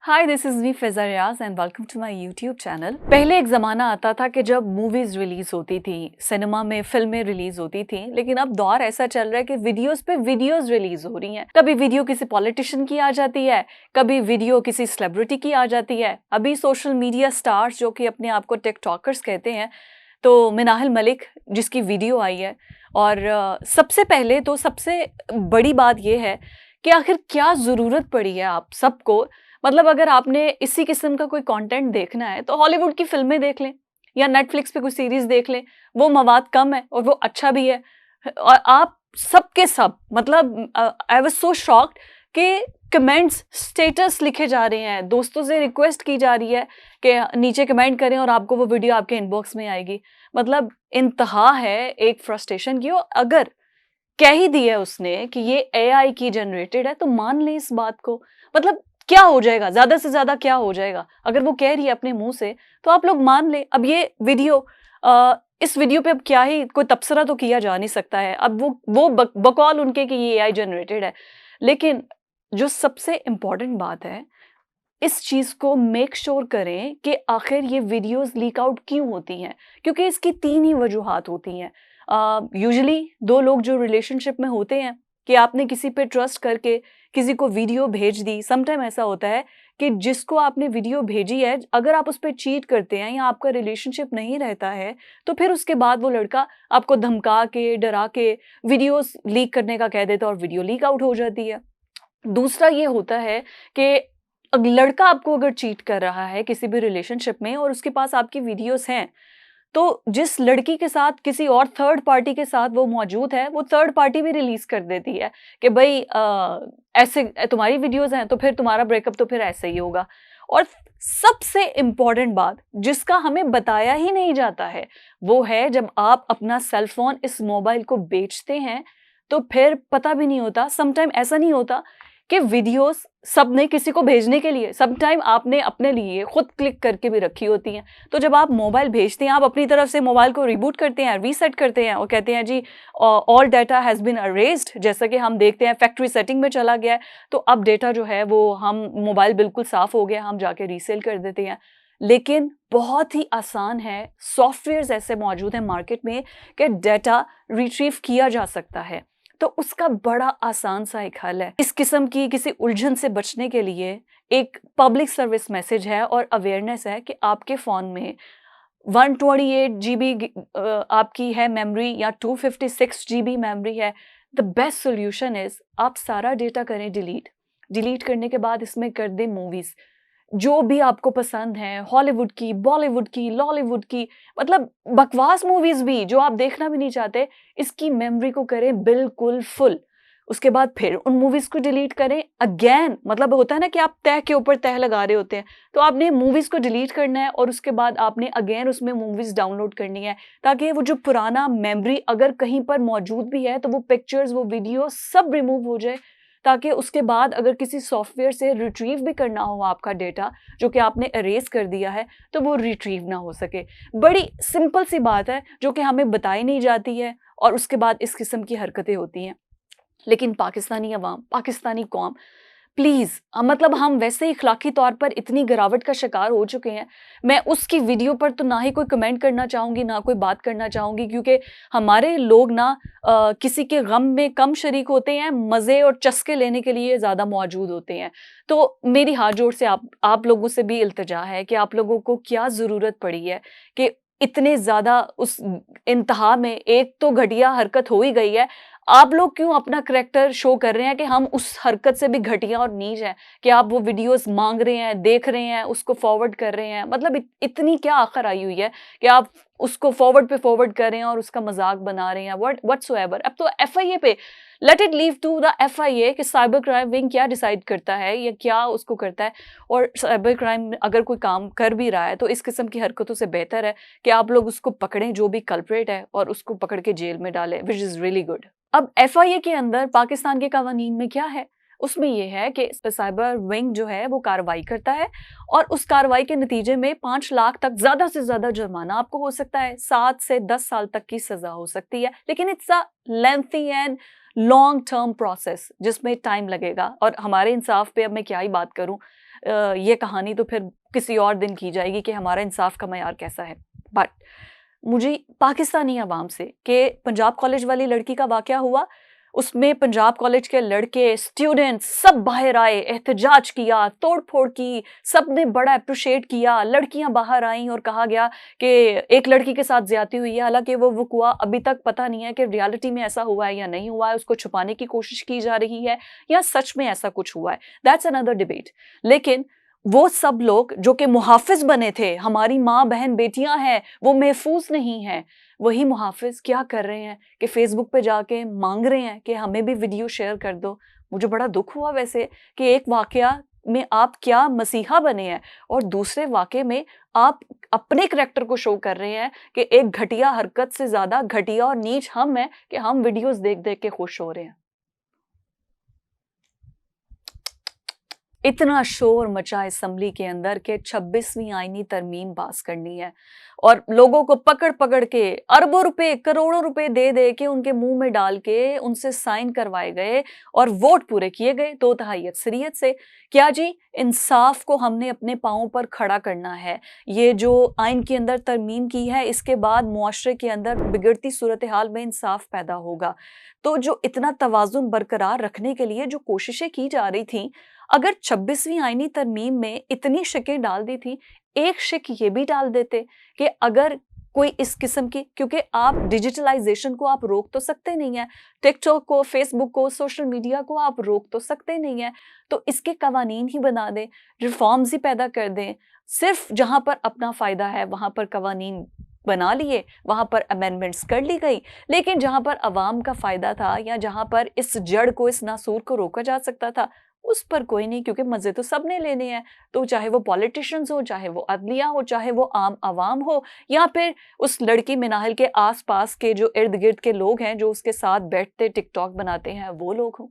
Hi this is me Fiza Riaz and welcome to my YouTube channel. पहले एक ज़माना आता था कि जब मूवीज़ रिलीज़ होती थी, सिनेमा में फ़िल्में रिलीज़ होती थी, लेकिन अब दौर ऐसा चल रहा है कि वीडियोज़ पे वीडियोज़ रिलीज़ हो रही हैं। कभी वीडियो किसी पॉलिटिशियन की आ जाती है, कभी वीडियो किसी सेलिब्रिटी की आ जाती है। अभी सोशल मीडिया स्टार्स जो कि अपने आप को टिकटॉकर्स कहते हैं, तो मिनाहिल मलिक जिसकी वीडियो आई है और सबसे पहले तो सबसे बड़ी बात ये है कि आखिर क्या ज़रूरत पड़ी है आप सबको। मतलब अगर आपने इसी किस्म का कोई कंटेंट देखना है तो हॉलीवुड की फ़िल्में देख लें या नेटफ्लिक्स पे कोई सीरीज़ देख लें, वो मवाद कम है और वो अच्छा भी है। और आप सब के सब मतलब आई वाज़ सो शॉक्ड कि कमेंट्स, स्टेटस लिखे जा रहे हैं, दोस्तों से रिक्वेस्ट की जा रही है कि नीचे कमेंट करें और आपको वो वीडियो आपके इनबॉक्स में आएगी। मतलब इंतहा है एक फ्रस्ट्रेशन की। और अगर कह ही दिया है उसने कि ये एआई की जनरेटेड है तो मान लें इस बात को। मतलब क्या हो जाएगा? ज़्यादा से ज़्यादा क्या हो जाएगा? अगर वो कह रही है अपने मुँह से तो आप लोग मान लें। अब ये वीडियो इस वीडियो पे अब क्या ही कोई तबसरा तो किया जा नहीं सकता है। अब वो बकौल उनके कि ये एआई जनरेटेड है। लेकिन जो सबसे इम्पोर्टेंट बात है, इस चीज़ को मेक श्योर करें कि आखिर ये वीडियोज़ लीक आउट क्यों होती हैं? क्योंकि इसकी 3 ही वजूहात होती हैं। यूजुअली 2 लोग जो रिलेशनशिप में होते हैं कि आपने किसी पे ट्रस्ट करके किसी को वीडियो भेज दी। सम टाइम ऐसा होता है कि जिसको आपने वीडियो भेजी है, अगर आप उस पे चीट करते हैं या आपका रिलेशनशिप नहीं रहता है, तो फिर उसके बाद वो लड़का आपको धमका के, डरा के वीडियोज़ लीक करने का कह देता है और वीडियो लीक आउट हो जाती है। दूसरा ये होता है कि लड़का आपको अगर चीट कर रहा है किसी भी रिलेशनशिप में और उसके पास आपकी वीडियोस हैं, तो जिस लड़की के साथ किसी और थर्ड पार्टी के साथ वो मौजूद है, वो थर्ड पार्टी भी रिलीज़ कर देती है कि भई ऐसे तुम्हारी वीडियोस हैं तो फिर तुम्हारा ब्रेकअप तो फिर ऐसे ही होगा। और सबसे इम्पोर्टेंट बात जिसका हमें बताया ही नहीं जाता है, वो है जब आप अपना सेल फ़ोन इस मोबाइल को बेचते हैं, तो फिर पता भी नहीं होता। सम टाइम ऐसा नहीं होता कि वीडियोस सबने किसी को भेजने के लिए, सम टाइम आपने अपने लिए खुद क्लिक करके भी रखी होती हैं। तो जब आप मोबाइल भेजते हैं, आप अपनी तरफ से मोबाइल को रिबूट करते हैं, रीसेट करते हैं और कहते हैं जी ऑल डाटा हैज़ बीन अरेज़्ड। जैसा कि हम देखते हैं फैक्ट्री सेटिंग में चला गया है, तो अब डाटा जो है वो हम मोबाइल बिल्कुल साफ़ हो गया, हम जाके रीसेल कर देते हैं। लेकिन बहुत ही आसान है, सॉफ्टवेयर्स ऐसे मौजूद हैं मार्केट में कि डाटा रिट्रीव किया जा सकता है। तो उसका बड़ा आसान सा एक हल है। इस किस्म की किसी उलझन से बचने के लिए एक पब्लिक सर्विस मैसेज है और अवेयरनेस है कि आपके फ़ोन में 128 जीबी आपकी है मेमोरी या 256 जीबी मेमोरी है। द बेस्ट सॉल्यूशन इज़ आप सारा डेटा करें डिलीट। डिलीट करने के बाद इसमें कर दें मूवीज़। जो भी आपको पसंद है, हॉलीवुड की, बॉलीवुड की, लॉलीवुड की, मतलब बकवास मूवीज़ भी जो आप देखना भी नहीं चाहते, इसकी मेमोरी को करें बिल्कुल फुल। उसके बाद फिर उन मूवीज़ को डिलीट करें अगेन। मतलब होता है ना कि आप तह के ऊपर तह लगा रहे होते हैं, तो आपने मूवीज़ को डिलीट करना है और उसके बाद आपने अगेन उसमें मूवीज़ डाउनलोड करनी है, ताकि वो जो पुराना मेमोरी अगर कहीं पर मौजूद भी है, तो वो पिक्चर्स, वो वीडियो सब रिमूव हो जाए, ताकि उसके बाद अगर किसी सॉफ्टवेयर से रिट्रीव भी करना हो आपका डेटा जो कि आपने इरेज़ कर दिया है, तो वो रिट्रीव ना हो सके। बड़ी सिंपल सी बात है जो कि हमें बताई नहीं जाती है और उसके बाद इस किस्म की हरकतें होती हैं। लेकिन पाकिस्तानी अवाम, पाकिस्तानी कौम प्लीज़ मतलब हम वैसे ही अख़लाक़ी तौर पर इतनी गिरावट का शिकार हो चुके हैं। मैं उसकी वीडियो पर तो ना ही कोई कमेंट करना चाहूँगी, ना कोई बात करना चाहूँगी, क्योंकि हमारे लोग ना किसी के गम में कम शरीक होते हैं, मज़े और चस्के लेने के लिए ज़्यादा मौजूद होते हैं। तो मेरी हाथ जोड़ से आप लोगों से भी इल्तिजा है कि आप लोगों को क्या ज़रूरत पड़ी है कि इतने ज़्यादा उस इंतहा में एक तो घटिया हरकत हो ही गई है, आप लोग क्यों अपना करैक्टर शो कर रहे हैं कि हम उस हरकत से भी घटिया और नीच हैं, कि आप वो वीडियोज़ माँग रहे हैं, देख रहे हैं, उसको फॉरवर्ड कर रहे हैं। मतलब इतनी क्या आखिर आई हुई है कि आप उसको फॉरवर्ड पे फॉरवर्ड कर रहे हैं और उसका मज़ाक बना रहे हैं, व्हाटसोएवर। अब तो एफआईए पे let it leave to the FIA कि साइबर क्राइम विंग क्या डिसाइड करता है या क्या उसको करता है। और साइबर क्राइम अगर कोई काम कर भी रहा है, तो इस किस्म की हरकतों से बेहतर है कि आप लोग उसको पकड़ें जो भी कल्प्रेट है और उसको पकड़ के जेल में डालें, व्हिच इज़ रियली गुड। अब एफआईए के अंदर पाकिस्तान के कानून में क्या है? उसमें ये है कि साइबर विंग जो है वो कार्रवाई करता है और उस कार्रवाई के नतीजे में 5 लाख तक ज़्यादा से ज़्यादा जुर्माना आपको हो सकता है, 7 से 10 साल तक की सज़ा हो सकती है। लेकिन it's a lengthy and long term process जिसमें टाइम लगेगा। और हमारे इंसाफ पे अब मैं क्या ही बात करूँ, ये कहानी तो फिर किसी और दिन की जाएगी कि हमारा इंसाफ का मयार कैसा है। बट मुझे पाकिस्तानी अवाम से कि पंजाब कॉलेज वाली लड़की का वाक़या हुआ, उसमें पंजाब कॉलेज के लड़के, स्टूडेंट्स सब बाहर आए, एहतजाज किया, तोड़-फोड़ की, सबने बड़ा एप्रिशिएट किया, लड़कियाँ बाहर आईं और कहा गया कि एक लड़की के साथ ज़्यादती हुई है, हालाँकि वो वक़्वा अभी तक पता नहीं है कि रियलिटी में ऐसा हुआ है या नहीं हुआ है, उसको छुपाने की कोशिश की जा रही है या सच में ऐसा कुछ हुआ है, दैट्स अनदर डिबेट। लेकिन वो सब लोग जो कि मुहाफ़िज़ बने थे, हमारी माँ, बहन, बेटियाँ हैं, वो महफ़ूज़ नहीं हैं, वही मुहाफ़िज़ क्या कर रहे हैं कि फ़ेसबुक पे जाके माँग रहे हैं कि हमें भी वीडियो शेयर कर दो। मुझे बड़ा दुःख हुआ वैसे कि एक वाक़या में आप क्या मसीहा बने हैं और दूसरे वाक़ये में आप अपने करैक्टर को शो कर रहे हैं कि एक घटिया हरकत से ज़्यादा घटिया और नीच हम हैं कि हम वीडियोज़ देख-देख के खुश हो रहे हैं। इतना शोर मचा असेंबली के अंदर कि 26वीं आईनी तरमीम पास करनी है और लोगों को पकड़-पकड़ के अरबों रुपए, करोड़ों रुपए दे-दे के उनके मुँह में डाल के उनसे साइन करवाए गए और वोट पूरे किए गए 2/3 अक्सरियत से। क्या जी, इंसाफ को हमने अपने पाँव पर खड़ा करना है। ये जो आइन के अंदर तरमीम की है, इसके बाद मुआशरे के अंदर बिगड़ती सूरत-ए-हाल में इंसाफ पैदा होगा। तो जो इतना तवाज़ुन बरकरार रखने के लिए जो कोशिशें की जा रही थीं, अगर 26वीं आईनी तरमीम में इतनी शिकें डाल दी थी, एक शिक ये भी डाल देते कि अगर कोई इस किस्म की, क्योंकि आप डिजिटलाइज़ेशन को आप रोक तो सकते नहीं हैं, टिकटॉक को, फ़ेसबुक को, सोशल मीडिया को आप रोक तो सकते नहीं हैं, तो इसके कवानीन ही बना दें, रिफ़ॉर्म्स ही पैदा कर दें। सिर्फ़ जहाँ पर अपना फ़ायदा है, वहाँ पर कवानीन बना लिए, वहाँ पर अमेंडमेंट्स कर ली गई, लेकिन जहाँ पर अवाम का फ़ायदा था या जहाँ पर इस जड़ को, इस नासूर को रोका जा सकता था, उस पर कोई नहीं, क्योंकि मज़े तो सबने लेने हैं। तो चाहे वो पॉलिटिशियंस हो, चाहे वो अदलिया हो, चाहे वो आम अवाम हो या फिर उस लड़की मिनाहिल के आस-पास के जो इर्द-गिर्द के लोग हैं, जो उसके साथ बैठते टिकटॉक बनाते हैं, वो लोग हों।